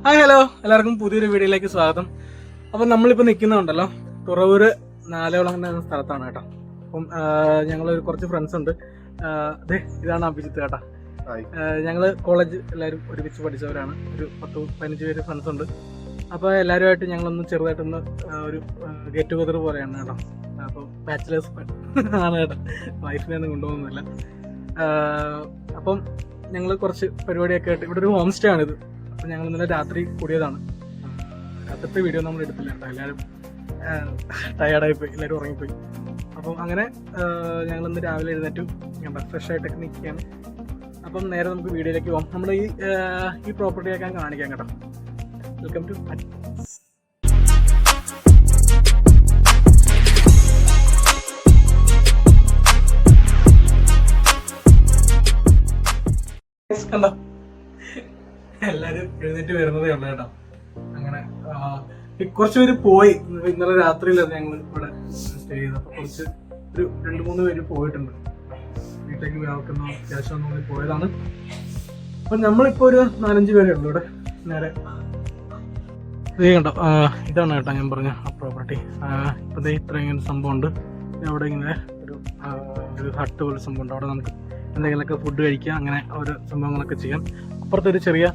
Hi hello, എല്ലാവർക്കും പുതിയൊരു വീഡിയോയിലേക്ക് സ്വാഗതം. അപ്പം നമ്മളിപ്പോൾ നിൽക്കുന്നുണ്ടല്ലോ തുറവൂര് നാലകുളം എന്ന സ്ഥലത്താണ് കേട്ടോ. അപ്പം ഞങ്ങളൊരു കുറച്ച് ഫ്രണ്ട്സ് ഉണ്ട്. അതെ, ഇതാണ് അഭിജിത്ത് കേട്ടോ. ഞങ്ങൾ കോളേജ് എല്ലാവരും ഒരുമിച്ച് പഠിച്ചവരാണ്. ഒരു 10-15 പേര് ഫ്രണ്ട്സ് ഉണ്ട്. അപ്പോൾ എല്ലാവരുമായിട്ട് ഞങ്ങളൊന്ന് ചെറുതായിട്ടൊന്ന് ഒരു ഗെറ്റ് ടുഗദർ പോലെയാണ് കേട്ടോ. അപ്പോൾ ബാച്ചിലേഴ്സ് ആണ് കേട്ടോ, വൈഫിനെ ഒന്നും കൊണ്ടുപോകുന്നില്ല. അപ്പം ഞങ്ങൾ കുറച്ച് പരിപാടിയൊക്കെ ആയിട്ട് ഇവിടെ ഒരു ഹോം സ്റ്റേ ആണിത്. അപ്പോൾ ഞങ്ങൾ ഇന്നലെ രാത്രി കൂടിയതാണ്. രാത്രിത്തെ വീഡിയോ നമ്മൾ എടുത്തില്ല കേട്ടോ, എല്ലാവരും ടയേർഡായിപ്പോയി, എല്ലാവരും ഉറങ്ങിപ്പോയി. അപ്പം അങ്ങനെ ഞങ്ങളിന്ന് രാവിലെ എഴുന്നേറ്റു, ഫ്രഷ് ആയിട്ടൊക്കെ നിൽക്കുകയാണ്. അപ്പം നേരെ നമുക്ക് വീഡിയോയിലേക്ക് പോകാം. നമ്മൾ ഈ പ്രോപ്പർട്ടിയൊക്കെ ഞാൻ കാണിക്കാം കേട്ടോ. വെൽക്കം ടു കണ്ടോ, എല്ലാരും എഴുന്നേറ്റ് വരുന്നതേ ഉള്ളു കേട്ടോ. അങ്ങനെ കുറച്ച് പേര് പോയി. ഇന്നലെ രാത്രിയിലാണ് ഞങ്ങൾ ഇവിടെ സ്റ്റേ ചെയ്തത്. അപ്പൊ കുറച്ച് ഒരു 2-3 പേര് പോയിട്ടുണ്ട്. വീട്ടിലേക്ക് ആൾക്കുന്ന അത്യാവശ്യം നമ്മൾ പോയതാണ്. അപ്പൊ നമ്മളിപ്പോ ഒരു 4-5 പേരേ ഉള്ളൂ ഇവിടെ. നേരെ ഇത് കണ്ടോ, ഇതാണ് കേട്ടോ ഞാൻ പറഞ്ഞ ആ പ്രോപ്പർട്ടി. ഇപ്പൊ ഇത്ര ഇങ്ങനെ സംഭവം ഉണ്ട്. അവിടെ ഇങ്ങനെ ഒരു ഹട്ട് പോലെ സംഭവം ഉണ്ട്. അവിടെ നമുക്ക് എന്തെങ്കിലുമൊക്കെ ഫുഡ് കഴിക്കാം, അങ്ങനെ ഓരോ സംഭവങ്ങളൊക്കെ ചെയ്യാം. അപ്പുറത്തൊരു ചെറിയ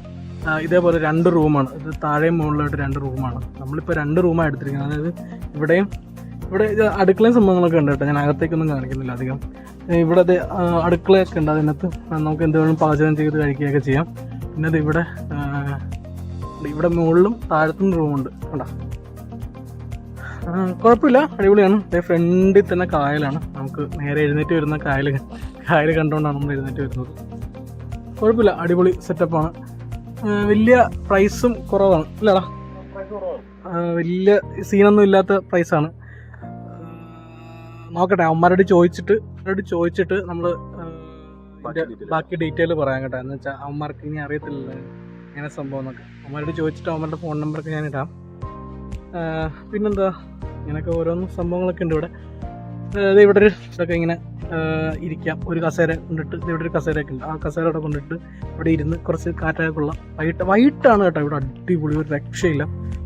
ഇതേപോലെ 2 റൂമാണ്. ഇത് താഴെയും മുകളിലായിട്ട് 2 റൂമാണ്. നമ്മളിപ്പോൾ 2 റൂമാണ് എടുത്തിരിക്കുന്നത്. അതായത് ഇവിടെ അടുക്കളയും സംഭവങ്ങളൊക്കെ ഉണ്ട് കേട്ടോ. ഞാൻ അകത്തേക്കൊന്നും കാണിക്കുന്നില്ല അധികം. ഇവിടെ അടുക്കളയൊക്കെ ഉണ്ട്. അതിനകത്ത് നമുക്ക് എന്തെങ്കിലും പാചകം ചെയ്ത് കഴിക്കുകയൊക്കെ ചെയ്യാം. പിന്നെ അത് ഇവിടെ മുകളിലും താഴത്തും റൂമുണ്ട് കേട്ടോ. കുഴപ്പമില്ല, അടിപൊളിയാണ്. ഫ്രണ്ടിൽ തന്നെ കായലാണ്. നമുക്ക് നേരെ എഴുന്നേറ്റ് വരുന്ന കായൽ കണ്ടുകൊണ്ടാണ് നമ്മൾ എഴുന്നേറ്റ് വരുന്നത്. കുഴപ്പമില്ല, അടിപൊളി സെറ്റപ്പാണ്. വലിയ പ്രൈസും കുറവാണ് അല്ലേടാ, വലിയ സീനൊന്നും ഇല്ലാത്ത പ്രൈസാണ്. നോക്കട്ടെ, അവന്മാരോട് ചോദിച്ചിട്ട് നമ്മൾ ബാക്കി ഡീറ്റെയിൽ പറയാം കേട്ടോ. എന്ന് വെച്ചാൽ അവന്മാർക്ക് ഇനി അറിയത്തില്ല ഇങ്ങനെ സംഭവം എന്നൊക്കെ. അവന്മാരോട് ചോദിച്ചിട്ട് അവന്മാരുടെ ഫോൺ നമ്പറൊക്കെ ഞാൻ ഇടാം. പിന്നെന്താ, ഇങ്ങനെയൊക്കെ ഓരോന്ന് സംഭവങ്ങളൊക്കെ ഉണ്ട് ഇവിടെ. ഇവിടെ ഒരു ഇതൊക്കെ ഇങ്ങനെ ഇരിക്കാം. ഒരു കസേര കൊണ്ടിട്ട് ഇവിടെ ഒരു കസേരയൊക്കെ ഉണ്ട്. ആ കസേര അവിടെ കൊണ്ടിട്ട് ഇവിടെ ഇരുന്ന് കുറച്ച് കാറ്റൊക്കെ കൊള്ളാം. വൈകിട്ടാണ് കേട്ടോ ഇവിടെ അടിപൊളി, ഒരു രക്ഷയില്ല.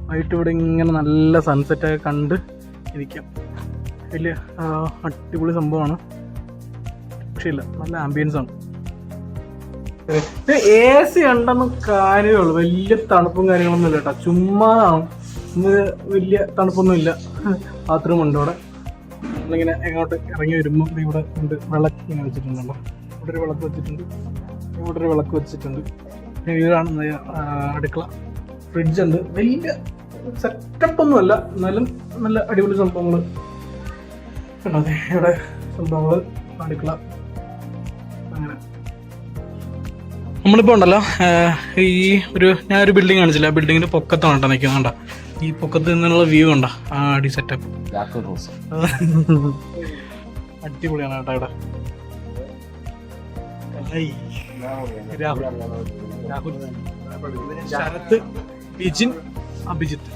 വൈകിട്ട് ഇവിടെ ഇങ്ങനെ നല്ല സൺസെറ്റൊക്കെ കണ്ട് ഇരിക്കാം. വലിയ അടിപൊളി സംഭവമാണ്, രക്ഷയില്ല. നല്ല ആംബിയൻസ് ആണ്. AC ഉണ്ടെന്ന് കാര്യമേ ഉള്ളൂ. വലിയ തണുപ്പും കാര്യങ്ങളൊന്നും ഇല്ല കേട്ടോ, ചുമ്മാതാണ്. ഇന്ന് വലിയ തണുപ്പൊന്നും ഇല്ല. ബാത്റൂം ഉണ്ട് ഇവിടെ. നമ്മളിങ്ങനെ എങ്ങോട്ട് ഇറങ്ങി വരുമ്പോൾ ഇവിടെ ഉണ്ട് വിളക്ക് ഇങ്ങനെ വെച്ചിട്ടുണ്ടല്ലോ. ഇവിടെ ഒരു വിളക്ക് വെച്ചിട്ടുണ്ട്, ഇവിടെ ഒരു വിളക്ക് വെച്ചിട്ടുണ്ട്. ഇതാണ് അടുക്കള. ഫ്രിഡ്ജ് ഉണ്ട്. വലിയ സെറ്റപ്പൊന്നും അല്ല, എന്നാലും നല്ല അടിപൊളി സംഭവങ്ങൾ കണ്ടോ. ഇവിടെ സംഭവങ്ങൾ, അടുക്കള. അങ്ങനെ നമ്മളിപ്പോൾ ഉണ്ടല്ലോ ഞാനൊരു ബിൽഡിംഗ് കാണിച്ചില്ല. ആ ബിൽഡിങ്ങിന്റെ പൊക്കത്താണ് കേട്ടോ നിൽക്കുന്നത്. കണ്ടോ, ഈ പൊക്കത്ത് നിന്നുള്ള വ്യൂ കണ്ടോ, അടി സെറ്റപ്പ് അടിപൊളിയാണ് കേട്ടോ. ഇവിടെ രാഹുൽ, ശരത്ത്, ബിജിൻ, അഭിജിത്ത്.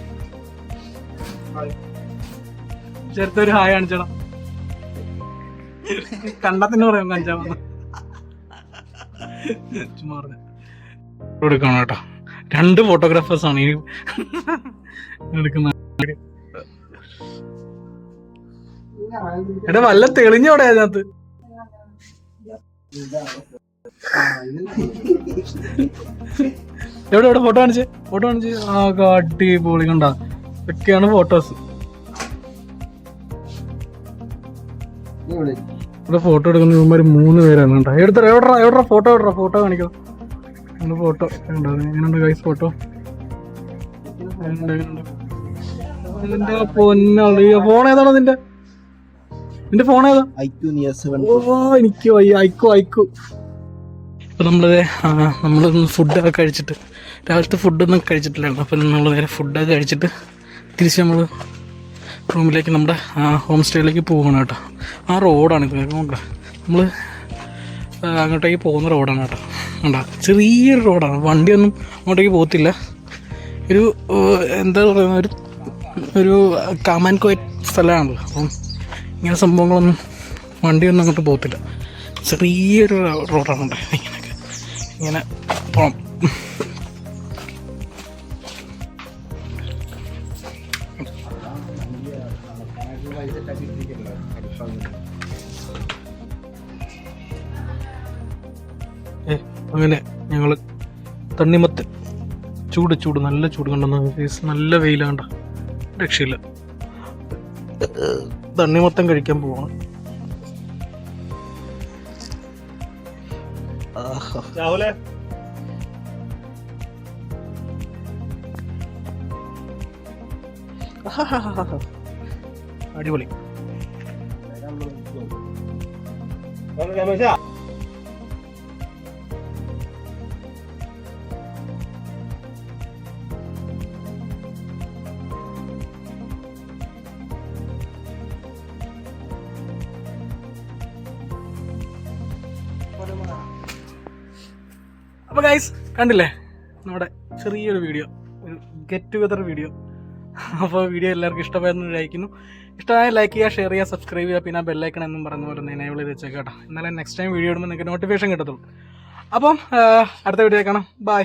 ശരത്ത് ഒരു ഹായ് കാണിച്ചടാ. കണ്ടത്തിന് പറയാം കഞ്ചാവ് ചുമ്മാ എടുക്കണം കേട്ടോ. 2 ഫോട്ടോഗ്രാഫേഴ്സാണ് ഈ എടുക്കുന്ന. എടാ വല്ല തെളിഞ്ഞോടെ അതിനകത്ത്. എവിടെ ഫോട്ടോ കാണിച്ച് ആ അടിപൊളി കണ്ട. ഇതൊക്കെയാണ് ഫോട്ടോസ്. ഇവിടെ ഫോട്ടോ എടുക്കുന്ന ഇവന്മാര് 3 പേരാണ് കേട്ടോ. എവിടെ ഫോട്ടോ കാണിക്കാം. ഫോട്ടോ ഉണ്ടോ? എങ്ങനെയുണ്ട് ഗൈസ് ഫോട്ടോ? നിന്റെ പൊന്നളിയ ഫോൺ ഏതാണ് നിന്റെ ഫോൺ ഏതാ? എനിക്ക് അയക്കു. ഇപ്പൊ നമ്മള് ഫുഡൊക്കെ കഴിച്ചിട്ട്, രാവിലത്തെ ഫുഡൊന്നും കഴിച്ചിട്ടില്ലായിരുന്നു. അപ്പൊ നമ്മള് നേരെ ഫുഡൊക്കെ കഴിച്ചിട്ട് തിരിച്ച് നമ്മള് റൂമിലേക്ക്, നമ്മുടെ ഹോം സ്റ്റേയിലേക്ക് പോകണം കേട്ടോ. ആ റോഡാണ് ഇത്. നമ്മള് അങ്ങോട്ടേക്ക് പോകുന്ന റോഡാണ് കേട്ടോ. കണ്ടോ, ചെറിയൊരു റോഡാണ്. വണ്ടിയൊന്നും അങ്ങോട്ടേക്ക് പോകത്തില്ല. ഒരു എന്താ പറയുക, ഒരു കാമാൻ കോയറ്റ് സ്ഥലമാണല്ലോ. അപ്പം ഇങ്ങനെ സംഭവങ്ങളൊന്നും വണ്ടിയൊന്നും അങ്ങോട്ട് പോകത്തില്ല. ചെറിയൊരു റോഡാണ് ഉണ്ടായത്. ഇങ്ങനെ പോകണം. അങ്ങനെ ഞങ്ങൾ തണ്ണിമത്തൻ ചൂട് നല്ല ചൂട് കണ്ടെന്ന് നല്ല വെയിലാണ്ട രക്ഷയില്ല. തണ്ണിമത്തൻ കഴിക്കാൻ പോവാണ്. അടിപൊളി. അപ്പോൾ ഗൈസ് കണ്ടില്ലേ നമ്മുടെ ചെറിയൊരു വീഡിയോ, ഒരു ഗെറ്റ് ടുഗദർ വീഡിയോ. അപ്പോൾ വീഡിയോ എല്ലാവർക്കും ഇഷ്ടമായെന്ന് വിചാരിക്കുന്നു. ഇഷ്ടമായ ലൈക്ക് ചെയ്യുക, ഷെയർ ചെയ്യുക, സബ്സ്ക്രൈബ് ചെയ്യുക, പിന്നെ ബെല്ലൈക്കൺ എന്നും പറഞ്ഞ പോലെ ഒന്ന് എനേബിൾ ചെയ്ത് വെച്ചേക്കാം കേട്ടോ. എന്നാലും നെക്സ്റ്റ് ടൈം വീഡിയോ ഇടുമ്പോൾ നിങ്ങൾക്ക് നോട്ടിഫിക്കേഷൻ കിട്ടത്തുള്ളൂ. അപ്പം അടുത്ത വീഡിയോ കാണാം. ബൈ.